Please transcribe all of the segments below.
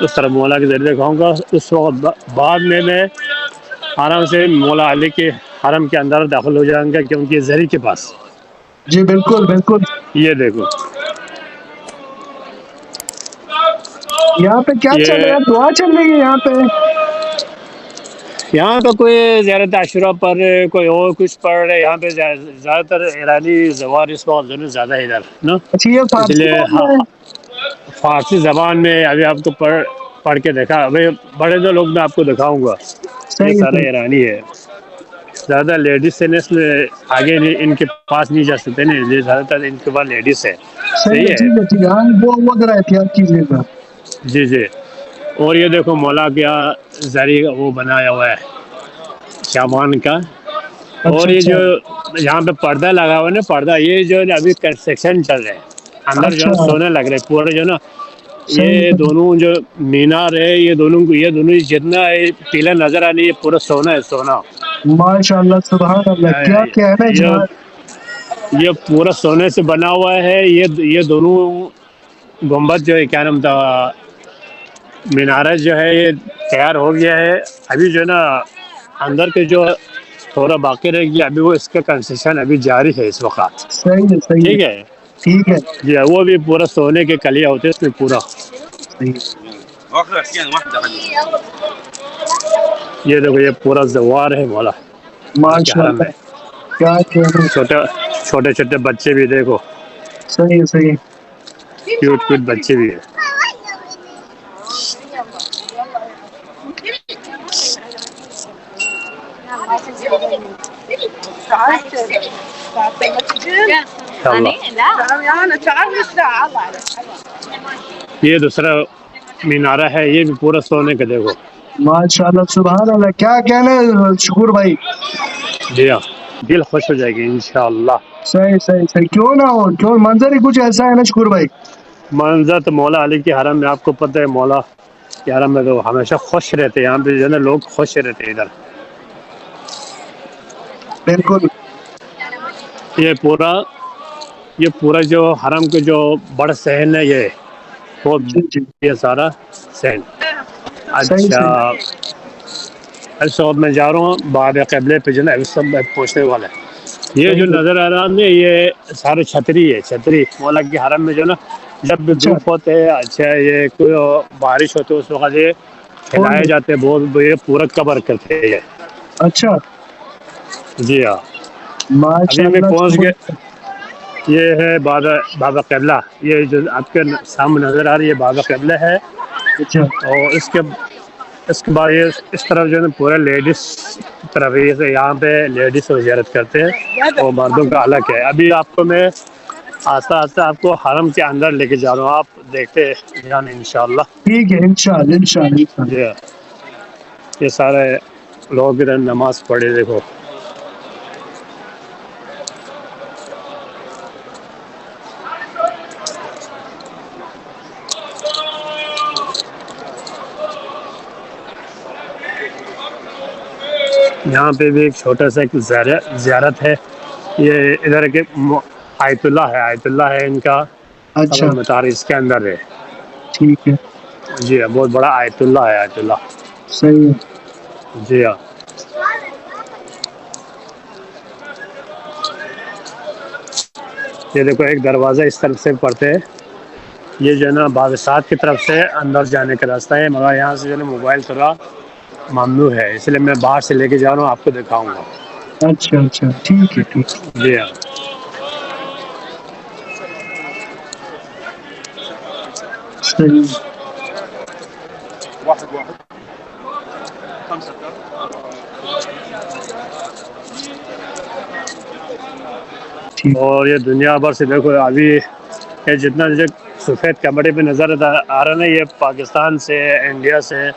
اس طرح مولا کے ذریعے دکھاؤں گا. اس وقت بعد میں آرام سے مولا علی کے حرم کے اندر داخل ہو جائیں گے کیونکہ زہری کے پاس. جی بالکل بالکل. یہ دیکھو یہاں پہ کیا چل رہا یہ ہے؟ دعا چل رہی ہے یہاں پہ. یہاں پہ کوئی زیارت عاشورہ پر کوئی اور کچھ پڑھ رہے. یہاں پہ زیادہ تر ایرانی زوار اس وقت زیادہ ہے ادھر نا. اچھا یہ اس فارسی لیے بول رہے ہیں. فارسی زبان میں ابھی آپ کو پڑھ کے دیکھا. ابھی بڑے دو لوگ میں آپ کو دکھاؤں گا. یہ صحیح سارے صحیح ایرانی ہے. زیادہ لیڈیز سے آگے ان کے پاس نہیں جا سکتے نا. زیادہ تر ان کے پاس لیڈیز ہے. صحیح ہے. ٹھیک ہے ٹھیک ہے. ہاں وہ ذرا احتیاط کیجیے گا. جی جی. اور یہ دیکھو مولا کیا زری وہ بنایا ہوا ہے سامان کا. اور اچھا یہ اچھا جو یہاں پہ پردہ لگا ہوا ہے نا پردہ یہ جو ابھی کنسٹرکشن چل رہے ہیں. اندر جو ہے اچھا. سونے لگ رہے پورے جو نا. صحیح یہ صحیح. دونوں جو مینار ہے یہ دونوں جتنا پیلا نظر آ رہی ہے پورا سونا ہے سونا. ماشاء اللہ سبحان اللہ. کیا کہنا ہے جناب. یہ پورا سونے سے بنا ہوا ہے. یہ دونوں گنبد جو ہے کیا نام تھا مینارہ جو ہے یہ تیار ہو گیا ہے. ابھی جو ہے نا اندر کے جو تھوڑا باقی رہ گیا ابھی وہ اس کا کنسٹرکشن ابھی جاری ہے اس وقت. صحیح ہے صحیح ہے. ٹھیک ہے ٹھیک ہے. جی. وہ بھی پورا سونے کے کلیا ہوتے اس میں پورا. صحیح. یہ دیکھو یہ پورا زوار ہے مولا کے ماشاء حرم اللہ. میں. کیا کہنا ہے. چھوٹے چھوٹے بچے بھی دیکھو. صحیح صحیح. کیوٹ کیوٹ بچے بھی ہیں. یہ دوسرا مینارہ ہے یہ بھی پورا سونے کا دیکھو. ماشاء اللہ سبحان اللہ. کیا کہنا ہے شکور بھائی. جی ہاں دل خوش ہو جائے گی انشاءاللہ. صحیح صحیح صحیح. کیوں نہ ہو. کیوں منظر ہی کچھ ایسا ہے نا شکور بھائی. منظر تو مولا علی کے حرم میں آپ کو پتہ ہے مولا کے حرم میں تو ہمیشہ خوش رہتے. یہاں پہ جو ہے نا لوگ خوش رہتے ادھر. بالکل. یہ پورا جو حرم کے جو بڑا صحن ہے جی جی. یہ سارا صحن. صحیح اچھا صحیح. اس وقت میں جا رہا ہوں باب قبلے پہ جو ہے نا سب پہنچنے والا ہے. یہ جو صحیح ہے. نظر آ رہا ہے یہ سارے چھتری ہے. چھتری مولا کے حرم میں جو نا جب بھی اچھا. دھوپ ہوتے ہے اچھا یہ کوئی بارش ہوتی ہے اس وقت یہ کون کھلائے ہے؟ جاتے ہیں. بہت یہ پورا کور کرتے ہیں یہ. اچھا. جی ہاں. ماشاء ابھی میں اللہ. پہنچ گیا. یہ ہے بابا قبلہ. یہ جو آپ کے سامنے نظر آ رہی ہے بابا قبلہ ہے. اچھا. اور اس کے بعد یہ اس طرف جو ہے نا پورا لیڈیز طرف یہاں پہ لیڈیز کو زیارت کرتے ہیں اور مردوں کا الگ ہے. ابھی آپ کو میں آہستہ آہستہ آپ کو حرم کے اندر لے کے جا رہا ہوں. آپ دیکھتے جانا انشاءاللہ. ٹھیک ہے انشاءاللہ انشاءاللہ انشاءاللہ. جی یہ سارے لوگ ادھر نماز پڑھے دیکھو. یہاں پہ بھی ایک چھوٹا سا ایک زیارت ہے. یہ ادھر کے آیت اللہ ہے ان کا اچھا. قبر مطار اس کے اندر ہے. ٹھیک ہے. جی ہاں بہت بڑا آیت اللہ ہے. آیت اللہ. صحیح ہے. جی ہاں. یہ دیکھو ایک دروازہ اس طرف سے پڑتے ہیں. یہ جو ہے نا بادشاہت کی طرف سے اندر جانے کا راستہ ہے مگر یہاں سے جو ہے نا موبائل تھوڑا ممنوع ہے اس لیے میں باہر سے لے کے جا رہا ہوں آپ کو دکھاؤں گا. اچھا اچھا. ٹھیک ہے ٹھیک ہے. جی ہاں. صحیح. ٹھیک. اور یہ دنیا بھر سے دیکھو ابھی یہ جتنا سفید کپڑے پہ نظر آ رہا نا یہ پاکستان سے انڈیا سے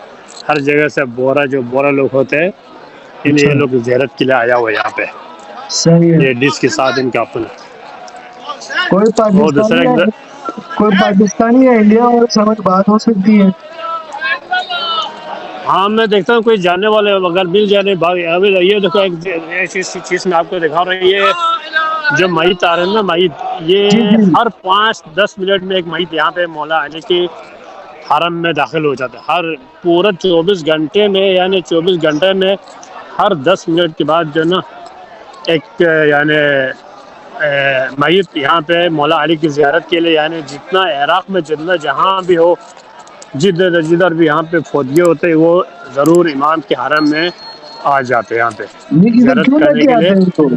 ہر جگہ سے بورا لوگ ہوتے ہیں اچھا. یہ لوگ زیارت کے لیے آیا ہوا ہے یہاں پہ. صحیح ہے. لیڈیز کے ساتھ ان کا اپنا کوئی اور دوسرا پاکستانی یا انڈیا اور سمجھ بات ہو سکتی ہے. ہاں میں دیکھتا ہوں کوئی جاننے والے اگر مل جانے ابھی یہ دیکھو ایک چیز میں آپ کو دکھا رہی ہے جو میت آ رہے ہیں نا میت جی یہ جی. ہر 5-10 منٹ میں ایک میت یہاں پہ مولا علی کی حرم میں داخل ہو جاتے ہیں. ہر پورا 24 گھنٹے میں، یعنی 24 گھنٹے میں ہر 10 منٹ کے بعد جو ہے نا ایک یعنی میت یہاں پہ مولا علی کی زیارت کے لیے، یعنی جتنا عراق میں جتنا جہاں بھی ہو، جدھر بھی یہاں پہ فوتگی ہوتے ہیں، وہ ضرور امام کے حرم میں آ جاتے ہیں. یہاں پہ یہ ادھر زیارت کیوں لے کرنے کے کے لیے، آتے ہیں ان کو؟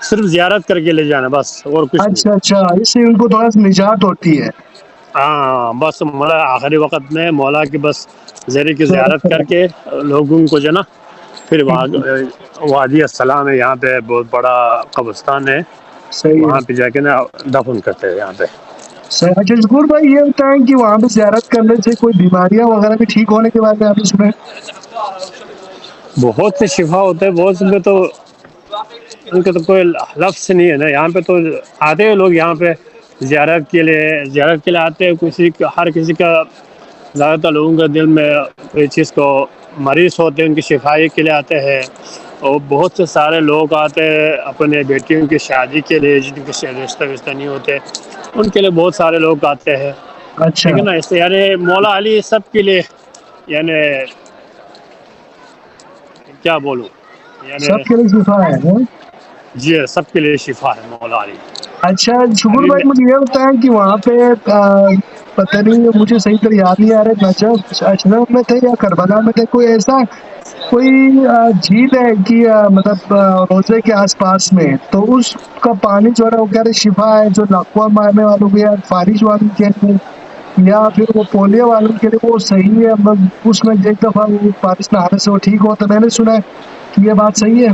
صرف زیارت کر کے لے جانا بس، اور کچھ نہیں. اچھا اچھا، اس سے ان کو تھوڑا سا نجات ہوتی ہے. ہاں بس مولا آخری وقت میں مولا کی بس زیارت کی زیارت زیارت کر کے لوگوں کو جو ہے نا پھر وہاں کرنا. وادی السلام ہے، یہاں پہ بہت بڑا قبرستان ہے، صحیح ہے. وہاں پہ جا کے نا دفن کرتے ہیں یہاں پہ. صحیح. اچھا ذکور بھائی، یہ بتائیں کہ وہاں پہ زیارت کرنے سے کوئی بیماریاں وغیرہ بھی ٹھیک ہونے کے بارے میں آپ نے سنا ہے؟ بہت سے شفا ہوتے ہیں، بہت سے میں تو ان کا تو کوئی لفظ نہیں ہے نا. یہاں پہ تو آتے ہیں لوگ یہاں پہ زیارت کے لیے آتے ہیں. ہر کسی کا زیادہ تر لوگوں کے دل میں کوئی چیز کو مریض ہوتے ہیں، ان کی شفائی کے لیے آتے ہیں. اور بہت سے سارے لوگ آتے ہیں اپنے بیٹیوں کی شادی کے لیے، جن کے رشتہ نہیں ہوتے، ان کے لیے بہت سارے لوگ آتے ہیں. اچھا، ٹھیک ہے نا. اس سے یعنی مولا علی سب کے لیے، یعنی کیا بولوں، یعنی سب کے لیے شفا ہے نا؟ جی سب کے لیے شفا ہے مولا علی. اچھا شکور ابھی میں بھائی، مجھے یہ بتائیں کہ وہاں پہ پتہ نہیں، مجھے صحیح طرح یاد نہیں آ رہا، نجف اشرف میں تھے یا کربلا میں تھے، کوئی ایسا کوئی جھیل ہے کہ مطلب روزے کے آس پاس میں، تو اس کا پانی جو ہے وہ کہہ رہے شفا ہے، جو لقوا مارنے والوں کے یا فارش والوں کے لیے یا پھر وہ پولیو والوں کے لیے وہ صحیح ہے. اس میں ایک دفعہ وہ فارش نہانے سے وہ ٹھیک ہوتا. میں نے سنا ہے کہ یہ بات صحیح ہے.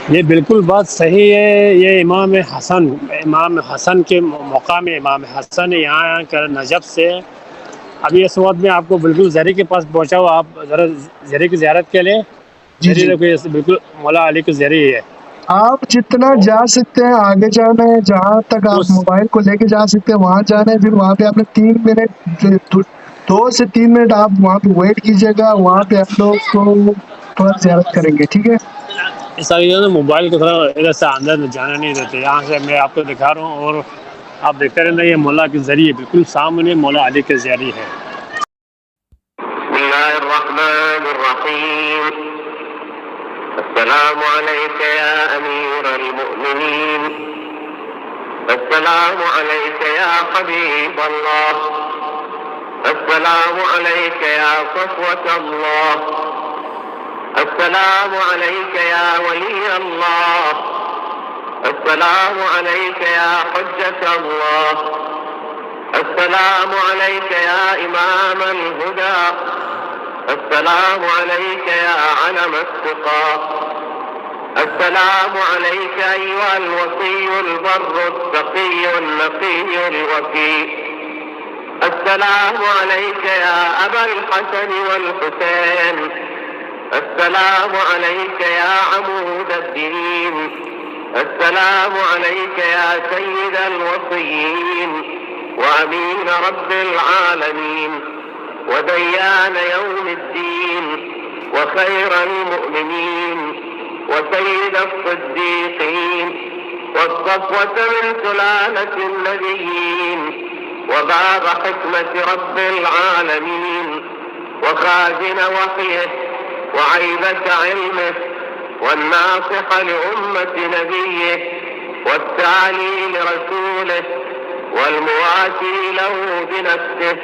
یہ بالکل بات صحیح ہے. یہ امام حسن کے مقام امام حسن یہاں کر نجف سے ابھی اس وقت میں آپ کو بالکل زری کے پاس پہنچا ہوں. آپ ذرا زری کی زیارت کے لیں. جی زری جی، دیکھو، بالکل مولا علی کی زری ہے. آپ جتنا جا سکتے ہیں آگے جانا ہے، جہاں تک آپ اس موبائل کو لے کے جا سکتے ہیں وہاں جانا ہے. پھر وہاں پہ آپ نے 3 منٹ 2 سے 3 منٹ آپ وہاں پہ ویٹ کیجیے گا. وہاں پہ ہم لوگ کو تھوڑا زیارت کریں گے، ٹھیک ہے؟ اس طرح موبائل کو تھوڑا ادھر سے اندر جانے نہیں دیتے. یہاں سے میں آپ کو دکھا رہا ہوں اور آپ دیکھتے رہنا. یہ مولا کے ذریعے بالکل سامنے مولا علی کے ذریعے ہے. بسم الله الرحمن الرحيم. السلام عليك يا أمير المؤمنين. السلام عليك يا حبيب الله. السلام عليك يا صفوة الله. السلام عليك يا ولي الله. السلام عليك يا حجة الله. السلام عليك يا إمام الهدى. السلام عليك يا علم التقى. السلام عليك أيها الوصي البر التقي النقي الوفي. السلام عليك يا أبا الحسن والحسين. السلام عليك يا عمود الدين. السلام عليك يا سيد الوصيين وأمين رب العالمين وديان يوم الدين وخير المؤمنين وسيد الصديقين والصفوة من سلالة النبيين وباب حكمة رب العالمين وخازن وحيه وعيبة علمه والناصح لأمة نبيه والتالي لرسوله والمواسي له بنفسه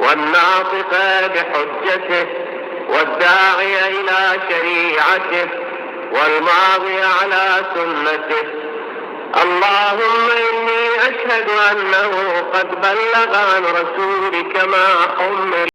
والناطق بحجته والداعي إلى شريعته والماضي على سنته. اللهم إني أشهد أنه قد بلغ عن رسولك ما حمل